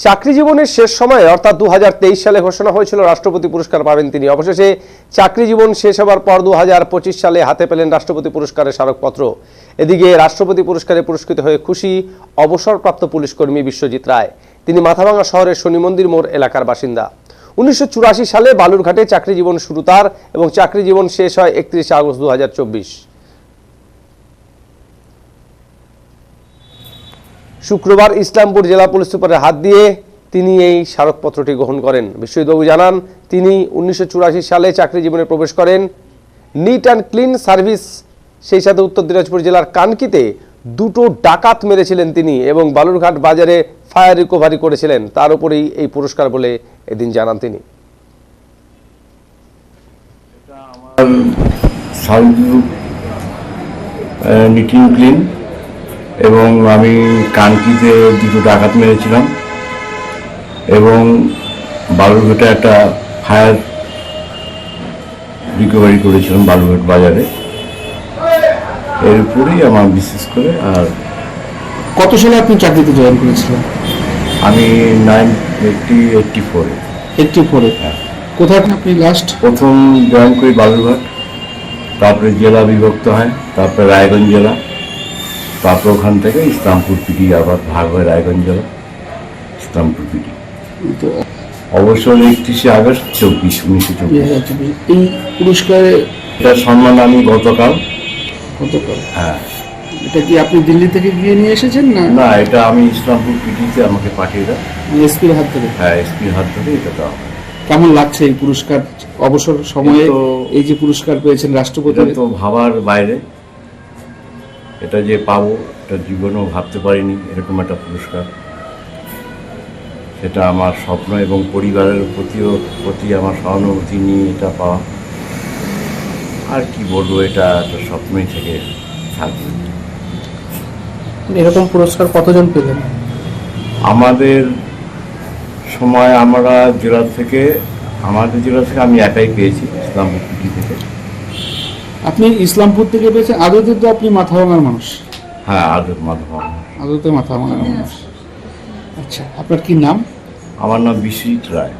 চাকরি জীবনের শেষ সময়ে অর্থাৎ 2023 সালে ঘোষণা হয়েছিল রাষ্ট্রপতি পুরস্কার পাবেন তিনি। অবশেষে চাকরি জীবন শেষ হবার পর 2025 সালে হাতে পেলেন রাষ্ট্রপতি পুরস্কারের স্মারকপত্র। এদিকে রাষ্ট্রপতি পুরস্কারে পুরস্কৃত হয়ে খুশি অবসরপ্রাপ্ত পুলিশ কর্মী বিশ্বজিৎ রায়। তিনি মাথাভাঙা শহরের শনি মন্দির মোড় এলাকার বাসিন্দা। 1984 সালে বালুরঘাটে চাকরি জীবন শুরু তার এবং চাকরি জীবন শেষ হয় 31 আগস্ট 2024। শুক্রবার ইসলামপুর জেলা পুলিশ সুপারের হাত দিয়ে তিনি এই স্মারকপত্রটি গ্রহণ করেন। বিশ্বজিৎবাবু জানান, তিনি 1984 সালে চাকরি জীবনে প্রবেশ করেন নিট অ্যান্ড ক্লিন সার্ভিস, সেই সাথে উত্তর দিনাজপুর জেলার কানকিতে দুটো ডাকাত মেরেছিলেন তিনি এবং বালুরঘাট বাজারে ফায়ার রিকভারি করেছিলেন। তার উপরেই এই পুরস্কার বলে এদিন জানান তিনি। নিট অ্যান্ড ক্লিন এবং আমি কানকিতে দুটো ডাকাত মেরেছিলাম এবং বালুরঘাটে একটা ফায়ার রিকভারি করেছিলাম বালুরঘাট বাজারে। এর উপরেই আমার বিশেষ করে। আর কত সালে আপনি চাকরিতে জয়েন করেছিলেন? আমি 1984-এ। হ্যাঁ। কোথায় আপনি লাস্ট? প্রথম জয়েন করি বালুরঘাট, তারপরে জেলা বিভক্ত হয়, তারপরে রায়গঞ্জ জেলা, তারপর ওখান থেকে ইসলামপুর পিডি আবার ভাগ হয় রায়গঞ্জ জেলা, ইসলামপুর পিডি। অবসর 31 আগস্ট 1924। এই পুরস্কারে এটার সম্মান আমি গতকাল। হ্যাঁ। এটা কি আপনি দিল্লি থেকে গিয়ে নিয়ে এসেছেন না? না, এটা আমি ইসলামপুর পিডিতে আমাকে পাঠিয়ে দেয়। এসপির হাত থেকে? হ্যাঁ, এসপির হাত ধরে এটা দেওয়া। কেমন লাগছে এই পুরস্কার অবসর সময়ে এই যে পুরস্কার পেয়েছেন রাষ্ট্রপতি? তো ভাবার বাইরে, এটা যে পাবো এটা জীবনেও ভাবতে পারিনি, এরকম একটা পুরস্কার। সেটা আমার স্বপ্ন এবং পরিবারের প্রতি আমার সহানুভূতি নিয়ে এটা পাওয়া। আর কি বলবো, এটা একটা স্বপ্নই থেকে থাকবে। এরকম পুরস্কার কতজন পেলেন? আমাদের সময় আমাদের জেলা থেকে আমি একাই পেয়েছি, ইসলামপুর পিটি থেকে। আপনি ইসলামপুর থেকে পেয়েছেন? আদতে তো আপনি মাথাভাঙার মানুষ। হ্যাঁ, আদতে মাথাভাঙার মানুষ। আচ্ছা, আপনার কি নাম? আমার নাম বিশ্বজিৎ রায়।